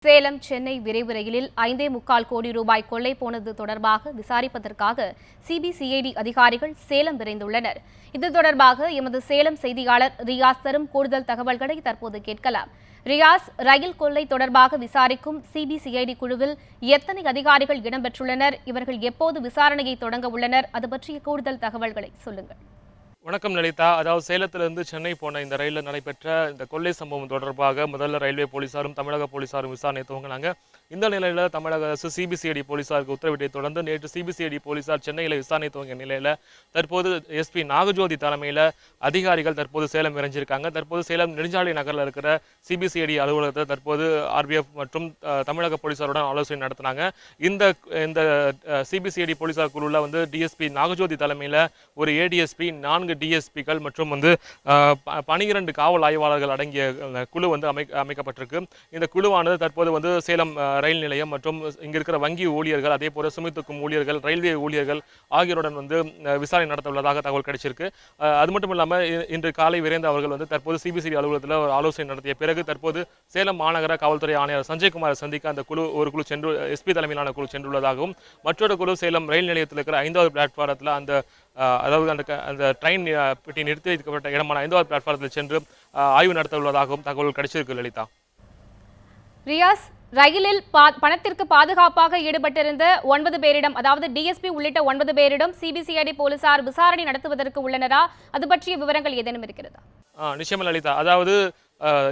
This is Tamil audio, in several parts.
சேலம் சென்னை விரைவு ரயிலில் 5.25 கோடி ரூபாய் கொள்ளை போனது தொடர்பாக விசாரிப்பதற்காக சிபிசிஐடி அதிகாரிகள் சேலம் விரைந்துள்ளனர். இது தொடர்பாக எமது சேலம் செய்தியாளர் ரியாஸ் தரும் கூடுதல் தகவல்களை தற்போது கேட்கலாம். ரியாஸ், ரயில் கொள்ளை தொடர்பாக விசாரிக்கும் சிபிசிஐடி குழுவில் எத்தனை அதிகாரிகள் இடம்பெற்றுள்ளனர்? இவர்கள் எப்போது விசாரணையை தொடங்க உள்ளனர்? அது பற்றிய கூடுதல் தகவல்களை சொல்லுங்கள். வணக்கம் லலிதா. அதாவது சேலத்திலிருந்து சென்னை போன இந்த ரயிலில் நடைபெற்ற இந்த கொள்ளை சம்பவம் தொடர்பாக முதல்ல ரயில்வே போலீசாரும் தமிழக போலீசாரும் விசாரணை துவங்கினாங்க. இந்த நிலையில் தமிழக அரசு சிபிசிஐடி போலீசாருக்கு உத்தரவிட்டை தொடர்ந்து நேற்று சிபிசிஐடி போலீசார் சென்னையில் விசாரணை துவங்கிய நிலையில் தற்போது எஸ்பி நாகஜோதி தலைமையில் அதிகாரிகள் தற்போது சேலம் இறஞ்சிருக்காங்க. தற்போது சேலம் நெடுஞ்சாலை நகரில் இருக்கிற சிபிசிஐடி அலுவலகத்தை தற்போது ஆர்பிஎஃப் மற்றும் தமிழக போலீசாருடன் ஆலோசனை நடத்தினாங்க. இந்த சிபிசிஐடி போலீசார் குழுவில் டிஎஸ்பி நாகஜோதி தலைமையில் ஒரு ஏடிஎஸ்பி, 4 டிஎஸ்பிகள் மற்றும் 12 காவல் ஆய்வாளர்கள் அடங்கிய குழு அமைக்கப்பட்டிருக்கு. இந்த குழுவானது தற்போது சேலம் ரயில் நிலையம் மற்றும் இங்க இருக்கிற வங்கி ஊழியர்கள், அதே போல சுமைத்துக்கும் ஊழியர்கள், ரயில்வே ஊழியர்கள் ஆகியோருடன் விசாரணை நடத்த உள்ளதாக தகவல் கிடைச்சிருக்கு. அது மட்டும் இல்லாமல் இன்று காலை விரைந்து அவர்கள் தற்போது சிபிசிஐடி அலுவலகத்தில் ஒரு ஆலோசனை நடத்திய பிறகு தற்போது சேலம் மாநகர காவல்துறை ஆணையர் சஞ்சய்குமார் சந்திக்க அந்த ஒரு குழு சென்று எஸ்பி தலைமையிலான குழு சென்றுள்ளதாகவும், மற்றொரு குழு சேலம் ரயில் நிலையத்தில் இருக்கிற 5வது பிளாட்பாரத்தில் அதாவது அந்த ட்ரெயின் பெட்டி நிறுத்தி வைக்கப்பட்ட இடமான 5வது பிளாட்பாரத்தில் சென்று ஆய்வு நடத்த உள்ளதாகவும் தகவல் கிடைச்சிருக்கு. லலிதா. ரியாஸ், ரயிலில் பணத்திற்கு பாதுகாப்பாக ஈடுபட்டிருந்த 9 பேரிடம், அதாவது டிஎஸ்பி உள்ளிட்ட 9 பேரிடம் சிபிசிஐடி போலீசார் விசாரணை நடத்துவதற்கு உள்ளனரா? அது பற்றிய விவரங்கள் ஏதேனும் இருக்கிறதா? நிச்சயமா லலிதா. அதாவது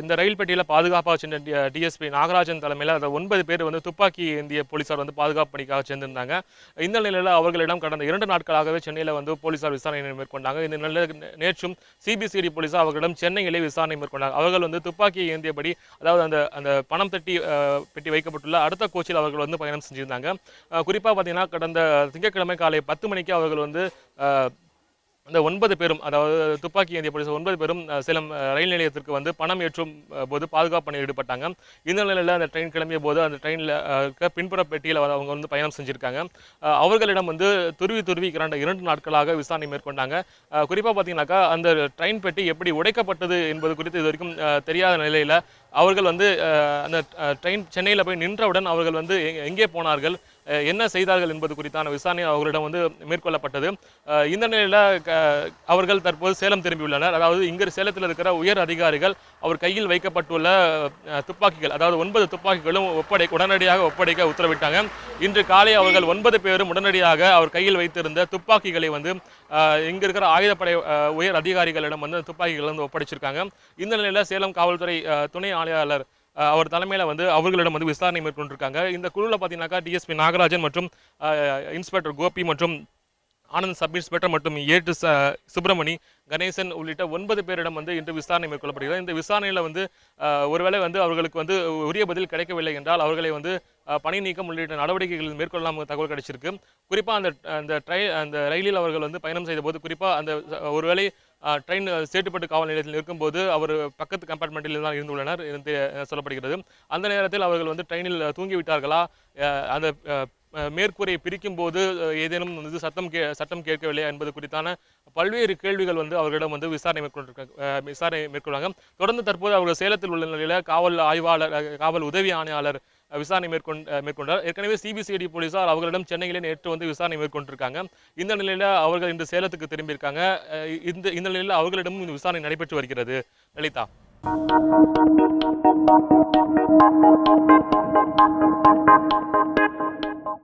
இந்த ரயில் பெட்டியில் பாதுகாப்பாக சென்ற டிஎஸ்பி நாகராஜன் தலைமையில் அந்த 9 பேர் துப்பாக்கி ஏந்திய போலீசார் பாதுகாப்பு பணிக்காக சேர்ந்திருந்தாங்க. இந்த நிலையில் அவர்களிடம் கடந்த 2 நாட்களாகவே சென்னையில் போலீசார் விசாரணை மேற்கொண்டாங்க. இந்த நிலையில் நேற்றும் சிபிசிஐடி போலீசார் அவர்களிடம் சென்னையிலே விசாரணை மேற்கொண்டாங்க. அவர்கள் துப்பாக்கியை ஏந்தியபடி, அதாவது அந்த பணம் பெட்டி வைக்கப்பட்டுள்ள அடுத்த கோச்சில் அவர்கள் பயணம் செஞ்சிருந்தாங்க. குறிப்பாக பார்த்தீங்கன்னா கடந்த திங்கட்கிழமை காலை 10 மணிக்கு அவர்கள் அந்த 9 பேரும், அதாவது துப்பாக்கி ஏந்திய போலீஸ் 9 பேரும் சேலம் ரயில் நிலையத்திற்கு பணம் ஏற்றும் போது பாதுகாப்பு பணியில் ஈடுபட்டாங்க. இந்த நிலையில் அந்த ட்ரெயின் கிளம்பிய போது அந்த ட்ரெயினில் பின்புற பெட்டியில் அவங்க பயணம் செஞ்சுருக்காங்க. அவர்களிடம் துருவி 2 நாட்களாக விசாரணை மேற்கொண்டாங்க. குறிப்பாக பார்த்தீங்கன்னாக்கா அந்த ட்ரெயின் பெட்டி எப்படி உடைக்கப்பட்டது என்பது குறித்து இது வரைக்கும் தெரியாத நிலையில் அவர்கள் அந்த ட்ரெயின் சென்னையில் போய் நின்றவுடன் அவர்கள் எங்கே போனார்கள், என்ன செய்தார்கள் என்பது குறித்தான விசாரணை அவர்களிடம் மேற்கொள்ளப்பட்டது. இந்த நிலையில் அவர்கள் தற்போது சேலம் திரும்பியுள்ளனர். அதாவது இங்கு சேலத்தில் இருக்கிற உயர் அதிகாரிகள் அவர் கையில் வைக்கப்பட்டுள்ள துப்பாக்கிகள், அதாவது 9 துப்பாக்கிகளும் உடனடியாக ஒப்படைக்க உத்தரவிட்டாங்க. இன்று காலை அவர்கள் 9 பேரும் உடனடியாக அவர் கையில் வைத்திருந்த துப்பாக்கிகளை இங்க இருக்கிற ஆயுதப்படை உயர் அதிகாரிகளிடம் துப்பாக்கிகள் ஒப்படைச்சிருக்காங்க. இந்த நிலையில் சேலம் காவல்துறை துணை ஆணையாளர் அவர் தலைமையில் அவர்களிடம் விசாரணை மேற்கொண்டிருக்காங்க. இந்த குழுவில் பார்த்தீங்கன்னாக்கா டிஎஸ்பி நாகராஜன் மற்றும் இன்ஸ்பெக்டர் கோபி மற்றும் ஆனந்த் சப் இன்ஸ்பெக்டர் மற்றும் ஏட்டு சுப்பிரமணி, கணேசன் உள்ளிட்ட 9 பேரிடம் இன்று விசாரணை மேற்கொள்ளப்படுகிறது. இந்த விசாரணையில் ஒருவேளை அவர்களுக்கு உரிய பதில் கிடைக்கவில்லை என்றால் அவர்களை பணி நீக்கம் உள்ளிட்ட நடவடிக்கைகள் மேற்கொள்ளலாம் தகவல் கிடைச்சிருக்கு. குறிப்பாக அந்த ரயிலில் அவர்கள் பயணம் செய்த போது, குறிப்பாக அந்த ஒருவேளை ட்ரெயின் சேட்டுப்பட்டு காவல் நிலையத்தில் இருக்கும்போது அவர் பக்கத்து கம்பார்ட்மெண்ட்டில் தான் இருந்துள்ளனர் என்று சொல்லப்படுகிறது. அந்த நேரத்தில் அவர்கள் ட்ரெயினில் தூங்கிவிட்டார்களா, அந்த மேற்கூரையை பிரிக்கும் போது ஏதேனும் சட்டம் கேட்கவில்லையா என்பது குறித்தான பல்வேறு கேள்விகள் அவர்களிடம் விசாரணை மேற்கொள்வாங்க. தொடர்ந்து தற்போது அவர்கள் சேலத்தில் உள்ள நிலையில் காவல் உதவி ஆணையாளர் விசாரணை மேற்கொண்டார். ஏற்கனவே சிபிசிஐடி போலீசார் அவர்களிடம் சென்னையிலே நேற்று விசாரணை மேற்கொண்டிருக்காங்க. இந்த நிலையில் அவர்கள் இன்று சேலத்துக்கு திரும்பியிருக்காங்க. இந்த நிலையில் அவர்களிடமும் இந்த விசாரணை நடைபெற்று வருகிறது. லலிதா.